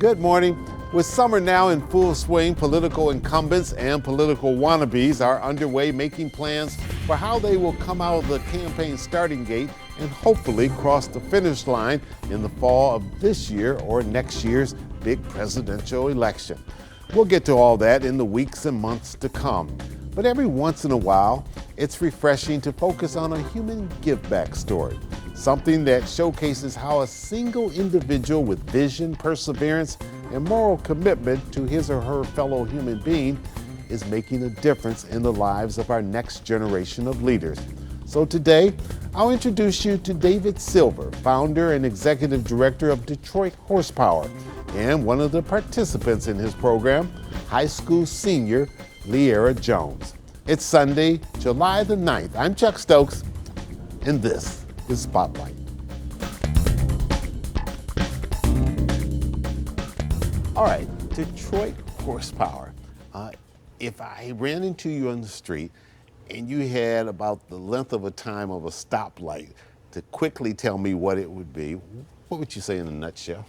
Good morning. With summer now in full swing, political incumbents and political wannabes are underway making plans for how they will come out of the campaign starting gate and hopefully cross the finish line in the fall of this year or next year's big presidential election. We'll get to all that in the weeks and months to come. But every once in a while, it's refreshing to focus on a human give-back story, something that showcases how a single individual with vision, perseverance, and moral commitment to his or her fellow human being is making a difference in the lives of our next generation of leaders. So today, I'll introduce you to David Silver, founder and executive director of Detroit Horsepower, and one of the participants in his program, high school senior Leara Jones. It's Sunday, July the 9th. I'm Chuck Stokes, and this is Spotlight. All right, Detroit Horsepower. If I ran into you on the street and you had about the length of a time of a stoplight to quickly tell me what it would be, what would you say in a nutshell?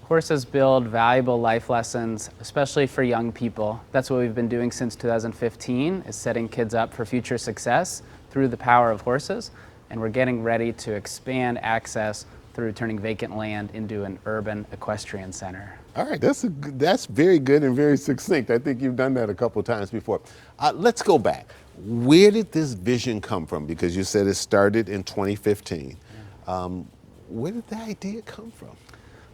Horses build valuable life lessons, especially for young people. That's what we've been doing since 2015, is setting kids up for future success through the power of horses. And we're getting ready to expand access through turning vacant land into an urban equestrian center. All right, that's very good and very succinct. I think you've done that a couple of times before. Let's go back. Where did this vision come from? Because you said it started in 2015. Where did the idea come from?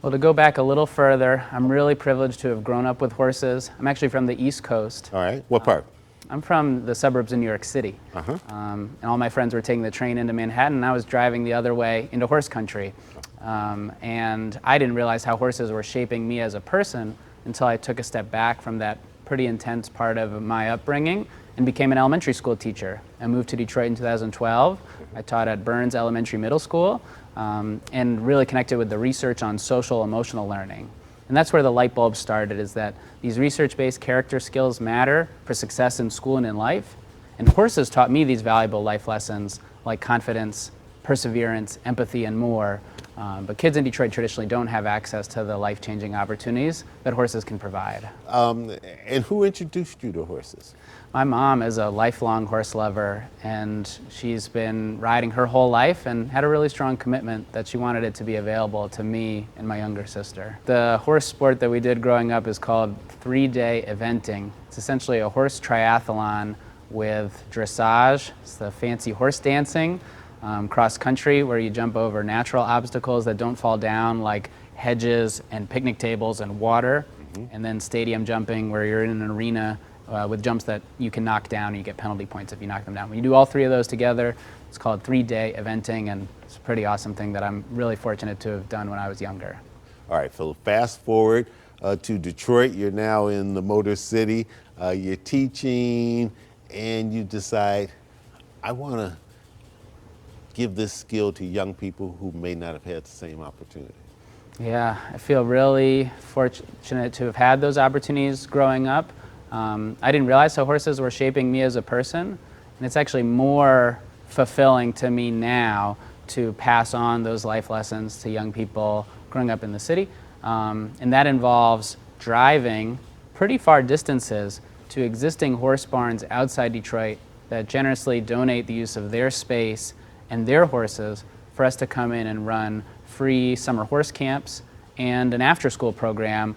Well, to go back a little further, I'm really privileged to have grown up with horses. I'm actually from the East Coast. All right, what part? I'm from the suburbs of New York City. And all my friends were taking the train into Manhattan, and I was driving the other way into horse country. And I didn't realize how horses were shaping me as a person until I took a step back from that pretty intense part of my upbringing and became an elementary school teacher. I moved to Detroit in 2012. I taught at Burns Elementary Middle School and really connected with the research on social emotional learning. And that's where the light bulb started, is that these research-based character skills matter for success in school and in life. And horses taught me these valuable life lessons like confidence, perseverance, empathy, and more. But kids in Detroit traditionally don't have access to the life-changing opportunities that horses can provide. And who introduced you to horses? My mom is a lifelong horse lover, and she's been riding her whole life and had a really strong commitment that she wanted it to be available to me and my younger sister. The horse sport that we did growing up is called 3-day eventing. It's essentially a horse triathlon with dressage, it's the fancy horse dancing, cross country where you jump over natural obstacles that don't fall down like hedges and picnic tables and water, and then stadium jumping where you're in an arena with jumps that you can knock down and you get penalty points if you knock them down. When you do all three of those together, it's called 3-day eventing, and it's a pretty awesome thing that I'm really fortunate to have done when I was younger. All right, so fast forward to Detroit. You're now in the Motor City. You're teaching, and you decide, I want to give this skill to young people who may not have had the same opportunity. Yeah, I feel really fortunate to have had those opportunities growing up. I didn't realize how horses were shaping me as a person, and it's actually more fulfilling to me now to pass on those life lessons to young people growing up in the city. And that involves driving pretty far distances to existing horse barns outside Detroit that generously donate the use of their space and their horses for us to come in and run free summer horse camps and an after-school program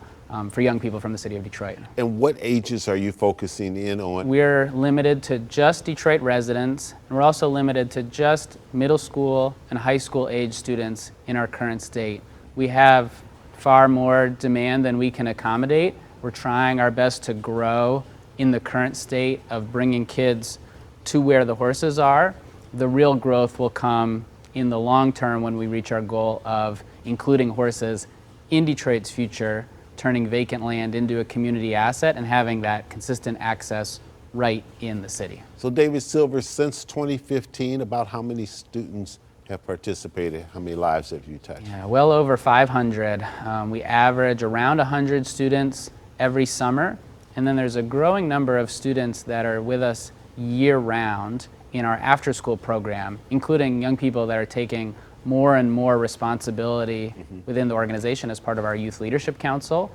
for young people from the city of Detroit. And what ages are you focusing in on? We're limited to just Detroit residents, and we're also limited to just middle school and high school age students in our current state. We have far more demand than we can accommodate. We're trying our best to grow in the current state of bringing kids to where the horses are. The real growth will come in the long term when we reach our goal of including horses in Detroit's future, turning vacant land into a community asset and having that consistent access right in the city. So David Silver, since 2015, about how many students have participated? How many lives have you touched? Yeah, well over 500. We average around 100 students every summer, and then there's a growing number of students that are with us year-round in our after-school program, including young people that are taking more and more responsibility within the organization as part of our Youth Leadership Council.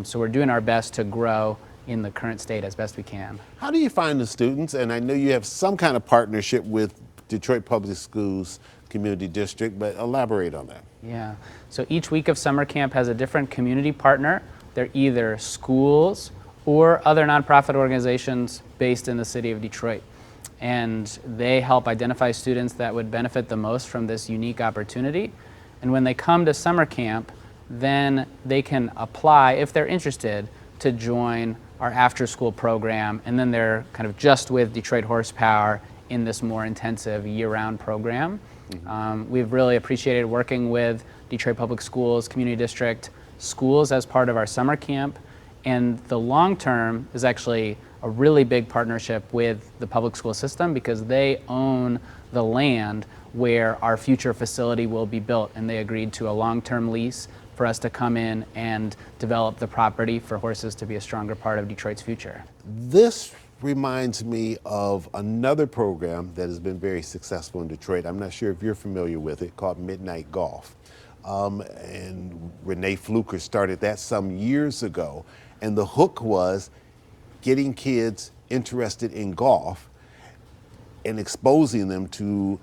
So we're doing our best to grow in the current state as best we can. How do you find the students? And I know you have some kind of partnership with Detroit Public Schools Community District, but elaborate on that. Yeah, so each week of summer camp has a different community partner. They're either schools or other nonprofit organizations based in the city of Detroit. And they help identify students that would benefit the most from this unique opportunity. And when they come to summer camp, then they can apply, if they're interested, to join our after-school program, and then they're kind of just with Detroit Horsepower in this more intensive year-round program. We've really appreciated working with Detroit Public Schools, Community District, schools as part of our summer camp, and the long term is actually a really big partnership with the public school system because they own the land where our future facility will be built, and they agreed to a long-term lease for us to come in and develop the property for horses to be a stronger part of Detroit's future. This reminds me of another program that has been very successful in Detroit. I'm not sure if you're familiar with it, called Midnight Golf. And Renee Fluker started that some years ago. And the hook was getting kids interested in golf and exposing them to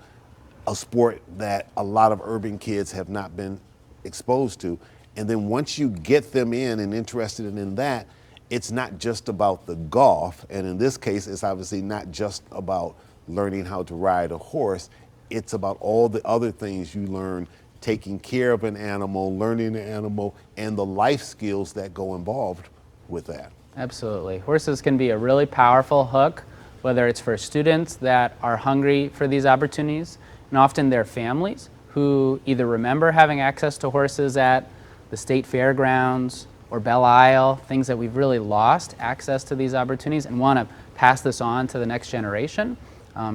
a sport that a lot of urban kids have not been exposed to. And then once you get them in and interested in that, it's not just about the golf. And in this case, it's obviously not just about learning how to ride a horse. It's about all the other things you learn, taking care of an animal, learning the animal, and the life skills that go involved with that. Absolutely. Horses can be a really powerful hook, whether it's for students that are hungry for these opportunities, and often their families who either remember having access to horses at the state fairgrounds or Belle Isle, things that we've really lost access to these opportunities and want to pass this on to the next generation.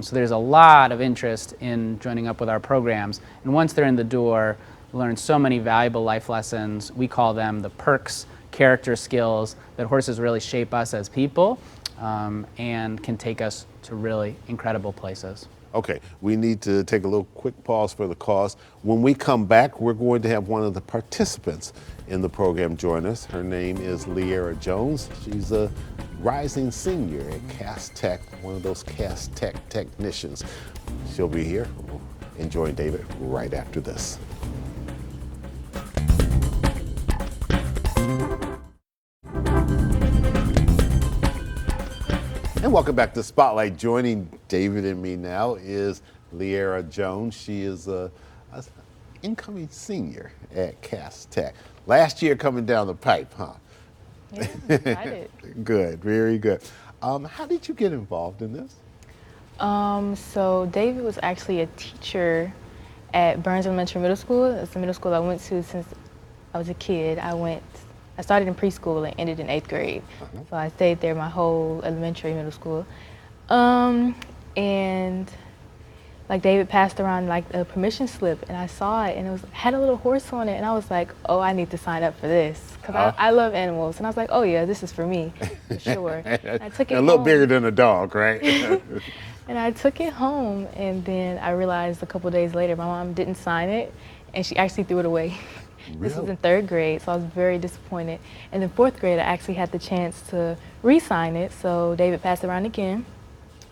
So there's a lot of interest in joining up with our programs. And once they're in the door, learn so many valuable life lessons. We call them the perks, character skills, that horses really shape us as people and can take us to really incredible places. Okay, we need to take a little quick pause for the cause. When we come back, we're going to have one of the participants in the program join us. Her name is Leara Jones. She's a rising senior at Cass Tech, one of those Cass Tech technicians. She'll be here. We'll join David right after this. And welcome back to Spotlight. Joining David and me now is Leara Jones. She is an incoming senior at Cass Tech. Last year coming down the pipe, huh? Yeah, excited. Good, very good. How did you get involved in this? So David was actually a teacher at Burns Elementary Middle School. It's the middle school I went to since I was a kid. I started in preschool and ended in 8th grade. So I stayed there my whole elementary, middle school. And like David passed around like a permission slip and I saw it and it had a little horse on it and I was like, oh, I need to sign up for this. Because I love animals. And I was like, oh yeah, this is for me, for sure. And I took it a little home. bigger than a dog, right? And I took it home and then I realized a couple days later my mom didn't sign it and she actually threw it away. Really? This was in 3rd grade, so I was very disappointed. And in 4th grade, I actually had the chance to re-sign it. So David passed it around again.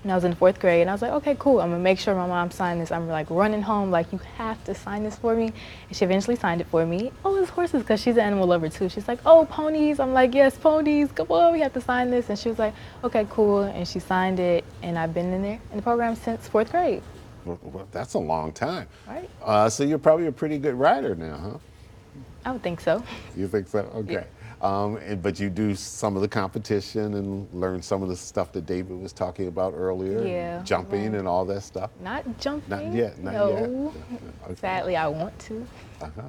And I was in 4th grade, and I was like, okay, cool. I'm gonna make sure my mom signed this. I'm like running home, like, you have to sign this for me. And she eventually signed it for me. Oh, it's horses, because she's an animal lover too. She's like, oh, ponies. I'm like, yes, ponies. Come on, we have to sign this. And she was like, okay, cool. And she signed it, and I've been in there in the program since 4th grade. Well, that's a long time. Right. So you're probably a pretty good rider now, huh? I would think so. You think so? Okay. Yeah. But you do some of the competition and learn some of the stuff that David was talking about earlier. Yeah. Jumping and all that stuff. Not jumping. Not yet. Not no. yet. Okay. Sadly, I want to.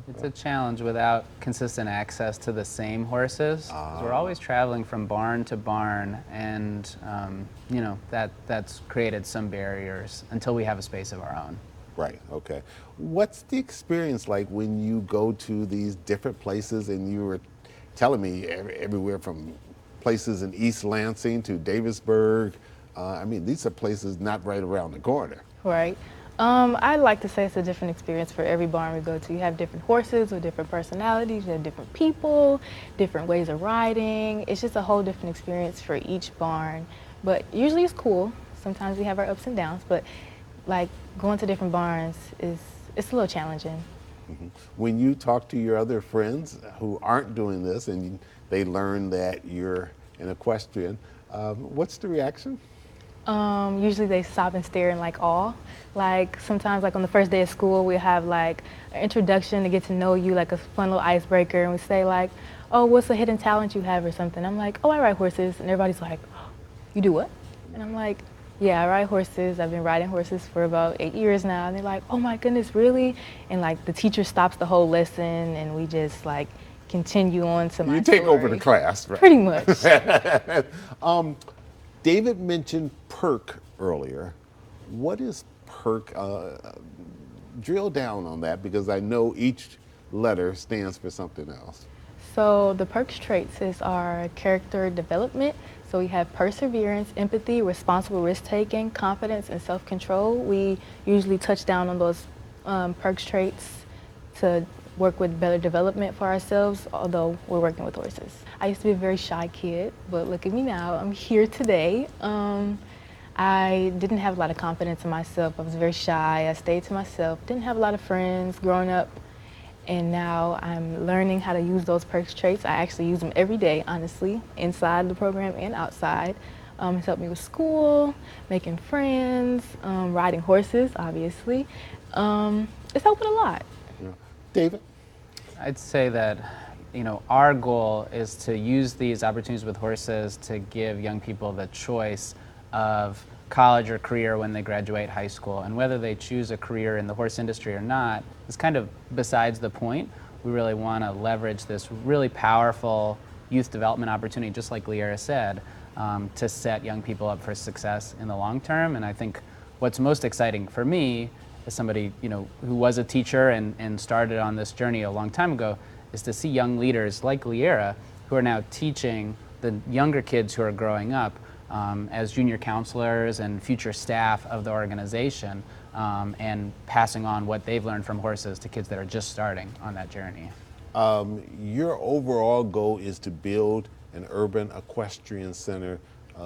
It's a challenge without consistent access to the same horses. 'Cause we're always traveling from barn to barn, and you know that's created some barriers until we have a space of our own. Right, okay. What's the experience like when you go to these different places and you were telling me everywhere from places in East Lansing to Davisburg? I mean, these are places not right around the corner. Right. I like to say it's a different experience for every barn we go to. You have different horses with different personalities, you have different people, different ways of riding. It's just a whole different experience for each barn. But usually it's cool. Sometimes we have our ups and downs, but like going to different barns it's a little challenging. When you talk to your other friends who aren't doing this and they learn that you're an equestrian, what's the reaction? Usually they stop and stare in like awe. Like sometimes like on the first day of school we have like an introduction to get to know you, like a fun little icebreaker, and we say like, oh, what's a hidden talent you have or something. I'm like, oh, I ride horses, and everybody's like, oh, you do what? And I'm like, yeah, I ride horses. I've been riding horses for about 8 years now. And they're like, oh my goodness, really? And like the teacher stops the whole lesson and we just like continue on to my You take story. over the class, right? Pretty much. David mentioned PERK earlier. What is PERK? Drill down on that, because I know each letter stands for something else. So the PERK traits is our character development. So we have perseverance, empathy, responsible risk-taking, confidence, and self-control. We usually touch down on those PERK traits to work with better development for ourselves, although we're working with horses. I used to be a very shy kid, but look at me now. I'm here today. I didn't have a lot of confidence in myself. I was very shy. I stayed to myself. Didn't have a lot of friends growing up. And now I'm learning how to use those PERK traits. I actually use them every day, honestly, inside the program and outside. It's helped me with school, making friends, riding horses, obviously. It's helping a lot. Yeah. David? I'd say that, our goal is to use these opportunities with horses to give young people the choice of college or career when they graduate high school. And whether they choose a career in the horse industry or not is kind of besides the point. We really want to leverage this really powerful youth development opportunity, just like Leora said, to set young people up for success in the long term. And I think what's most exciting for me as somebody who was a teacher and started on this journey a long time ago is to see young leaders like Leora who are now teaching the younger kids who are growing up as junior counselors and future staff of the organization, and passing on what they've learned from horses to kids that are just starting on that journey. Your overall goal is to build an urban equestrian center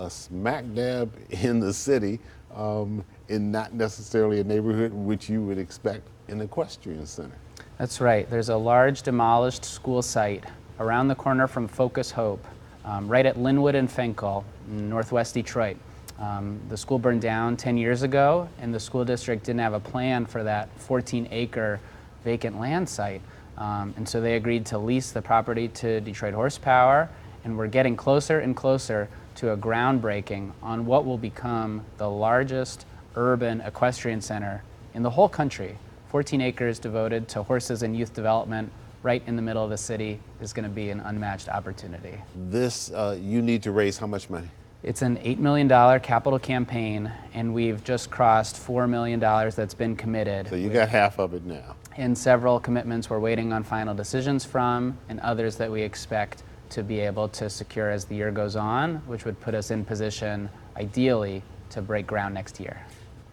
smack dab in the city, in not necessarily a neighborhood which you would expect an equestrian center. That's right. There's a large demolished school site around the corner from Focus Hope, right at Linwood and Fenkell, in northwest Detroit. The school burned down 10 years ago, and the school district didn't have a plan for that 14-acre vacant land site. And so they agreed to lease the property to Detroit Horsepower, and we're getting closer and closer to a groundbreaking on what will become the largest urban equestrian center in the whole country. 14 acres devoted to horses and youth development right in the middle of the city is going to be an unmatched opportunity. This, you need to raise how much money? It's an $8 million capital campaign, and we've just crossed $4 million that's been committed. So you got half of it now. And several commitments we're waiting on final decisions from, and others that we expect to be able to secure as the year goes on, which would put us in position, ideally, to break ground next year.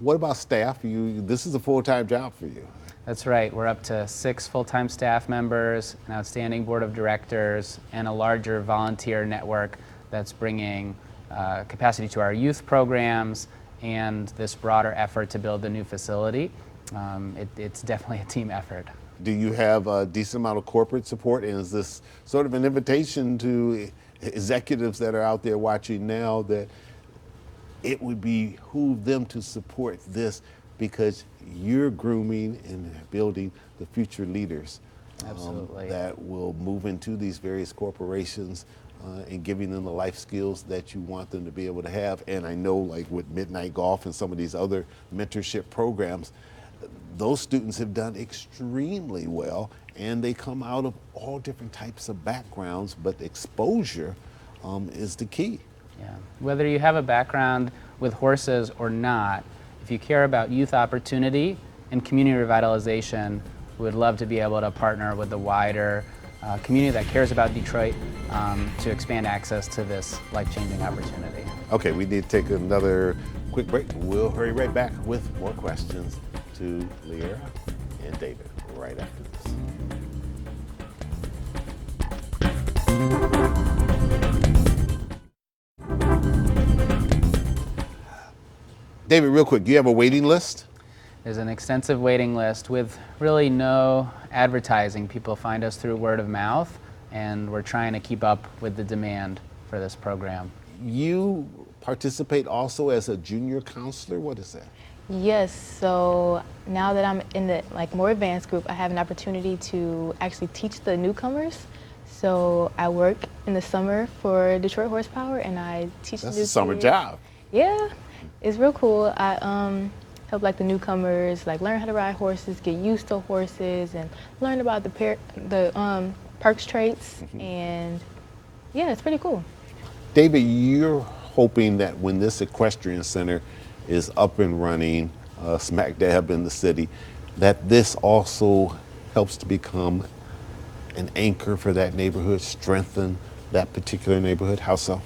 What about staff? This is a full-time job for you. That's right. We're up to 6 full-time staff members, an outstanding board of directors, and a larger volunteer network that's bringing capacity to our youth programs and this broader effort to build the new facility. It's definitely a team effort. Do you have a decent amount of corporate support? And is this sort of an invitation to executives that are out there watching now that it would behoove them to support this, because you're grooming and building the future leaders that will move into these various corporations and giving them the life skills that you want them to be able to have. And I know, like with Midnight Golf and some of these other mentorship programs, those students have done extremely well, and they come out of all different types of backgrounds, but exposure is the key. Yeah. Whether you have a background with horses or not, if you care about youth opportunity and community revitalization, we would love to be able to partner with the wider community that cares about Detroit to expand access to this life-changing opportunity. Okay, we need to take another quick break. We'll hurry right back with more questions to Leah and David right after this. David, real quick, do you have a waiting list? There's an extensive waiting list with really no advertising. People find us through word of mouth, and we're trying to keep up with the demand for this program. You participate also as a junior counselor. What is that? Yes, so now that I'm in the more advanced group, I have an opportunity to actually teach the newcomers. So I work in the summer for Detroit Horsepower, and I teach That's the new a summer kids. job. Yeah, it's real cool. I help the newcomers learn how to ride horses, get used to horses, and learn about the perks traits, and yeah, it's pretty cool. David, you're hoping that when this equestrian center is up and running, smack dab in the city, that this also helps to become an anchor for that neighborhood, strengthen that particular neighborhood. How so?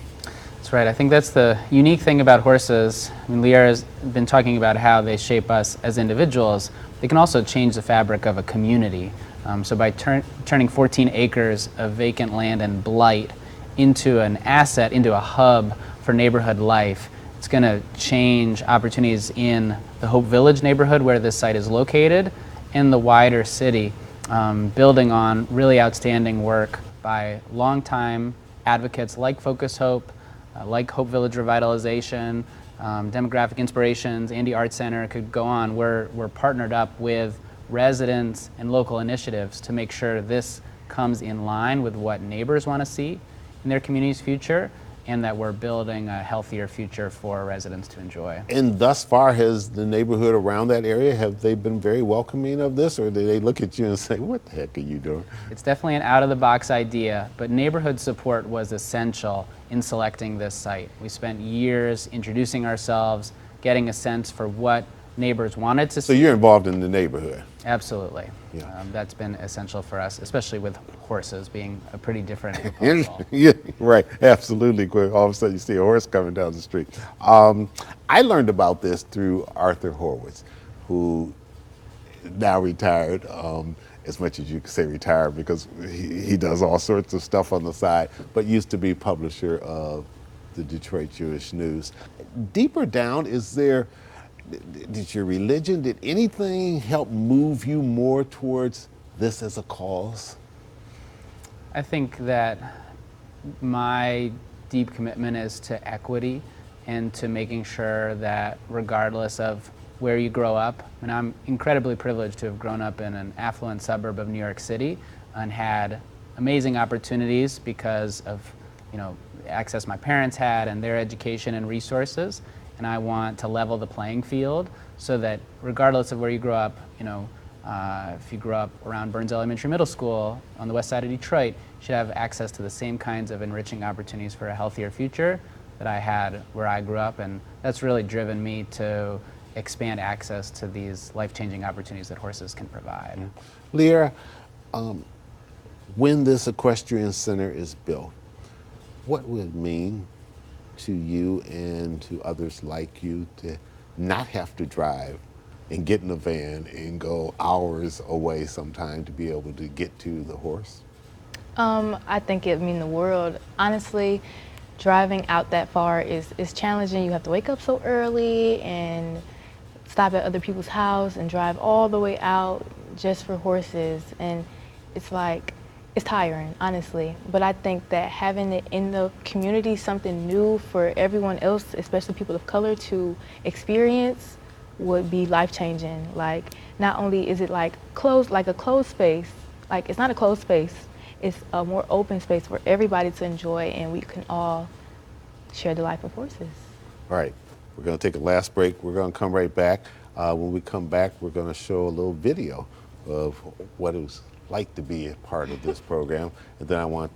That's right. I think that's the unique thing about horses. I mean, Leah has been talking about how they shape us as individuals. They can also change the fabric of a community. So by turning 14 acres of vacant land and blight into an asset, into a hub for neighborhood life, it's going to change opportunities in the Hope Village neighborhood where this site is located and the wider city, building on really outstanding work by longtime advocates like Focus Hope, like Hope Village Revitalization, Demographic Inspirations, Andy Art Center, could go on. We're partnered up with residents and local initiatives to make sure this comes in line with what neighbors want to see in their community's future, and that we're building a healthier future for residents to enjoy. And thus far, has the neighborhood around that area, have they been very welcoming of this, or do they look at you and say, what the heck are you doing? It's definitely an out-of-the-box idea, but neighborhood support was essential in selecting this site. We spent years introducing ourselves, getting a sense for what neighbors wanted to see. So you're involved in the neighborhood. Absolutely. Yeah. That's been essential for us, especially with horses being a pretty different proposal. Yeah, right, absolutely. All of a sudden you see a horse coming down the street. I learned about this through Arthur Horowitz, who now retired, as much as you could say retired, because he does all sorts of stuff on the side, but used to be publisher of the Detroit Jewish News. Deeper down, did your religion, did anything help move you more towards this as a cause? I think that my deep commitment is to equity and to making sure that regardless of where you grow up, and I'm incredibly privileged to have grown up in an affluent suburb of New York City and had amazing opportunities because of access my parents had and their education and resources. And I want to level the playing field so that regardless of where you grow up, if you grew up around Burns Elementary Middle School on the west side of Detroit, you should have access to the same kinds of enriching opportunities for a healthier future that I had where I grew up. And that's really driven me to expand access to these life-changing opportunities that horses can provide. Leah, when this equestrian center is built, what would it mean to you and to others like you to not have to drive and get in a van and go hours away sometime to be able to get to the horse? I think it means the world. Honestly, driving out that far is challenging. You have to wake up so early and stop at other people's house and drive all the way out just for horses. And it's tiring, honestly. But I think that having it in the community, something new for everyone else, especially people of color, to experience would be life-changing. Not only is it a closed space, it's not a closed space, it's a more open space for everybody to enjoy, and we can all share the life of horses. All right, we're going to take a last break. We're going to come right back. When we come back, we're going to show a little video of what it was like to be a part of this program, and then I want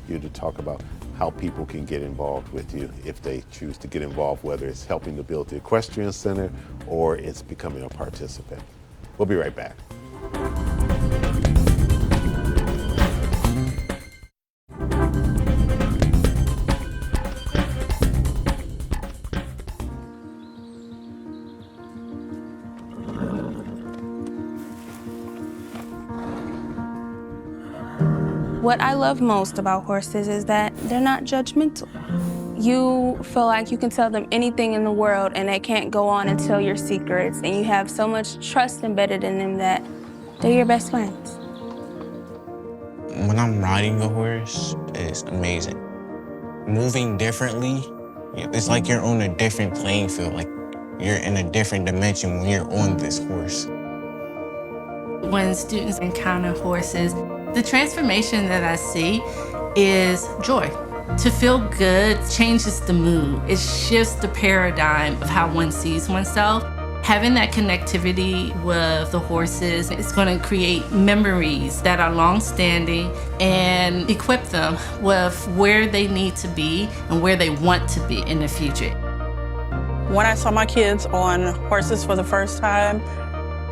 you to talk about how people can get involved with you if they choose to get involved, whether it's helping to build the equestrian center or it's becoming a participant. We'll be right back. What I love most about horses is that they're not judgmental. You feel like you can tell them anything in the world and they can't go on and tell your secrets, and you have so much trust embedded in them that they're your best friends. When I'm riding a horse, it's amazing. Moving differently, it's like you're on a different playing field, like you're in a different dimension when you're on this horse. When students encounter horses, the transformation that I see is joy. To feel good changes the mood. It shifts the paradigm of how one sees oneself. Having that connectivity with the horses is going to create memories that are long-standing and equip them with where they need to be and where they want to be in the future. When I saw my kids on horses for the first time,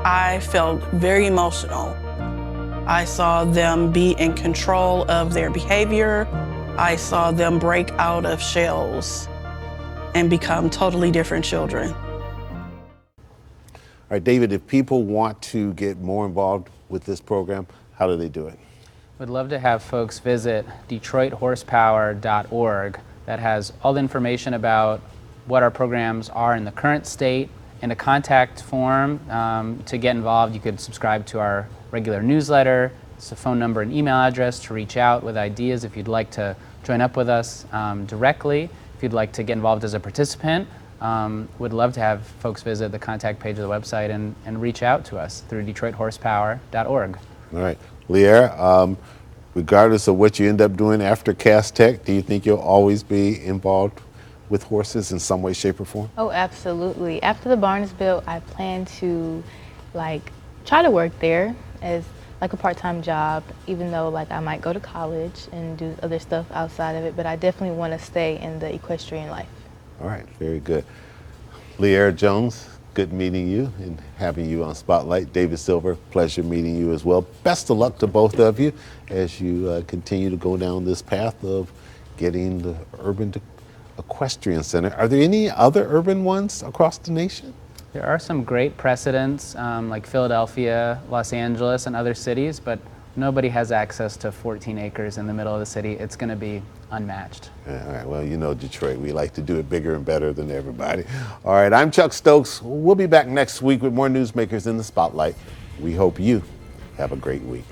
I felt very emotional. I saw them be in control of their behavior. I saw them break out of shells and become totally different children. All right, David, if people want to get more involved with this program, how do they do it? Would love to have folks visit DetroitHorsepower.org. That has all the information about what our programs are in the current state, and a contact form to get involved. You could subscribe to our regular newsletter. It's a phone number and email address to reach out with ideas if you'd like to join up with us directly. If you'd like to get involved as a participant, would love to have folks visit the contact page of the website and reach out to us through DetroitHorsepower.org. All right, Leah, regardless of what you end up doing after Cass Tech, do you think you'll always be involved with horses in some way, shape, or form? Oh, absolutely. After the barn is built, I plan to try to work there as a part-time job, even though I might go to college and do other stuff outside of it, but I definitely want to stay in the equestrian life. All right, very good. Leah Jones, good meeting you and having you on Spotlight. David Silver, pleasure meeting you as well. Best of luck to both of you as you continue to go down this path of getting the urban equestrian center. Are there any other urban ones across the nation? There are some great precedents like Philadelphia, Los Angeles, and other cities, but nobody has access to 14 acres in the middle of the city. It's going to be unmatched. Yeah, all right, well, you know Detroit, we like to do it bigger and better than everybody. All right, I'm Chuck Stokes. We'll be back next week with more newsmakers in the Spotlight. We hope you have a great week.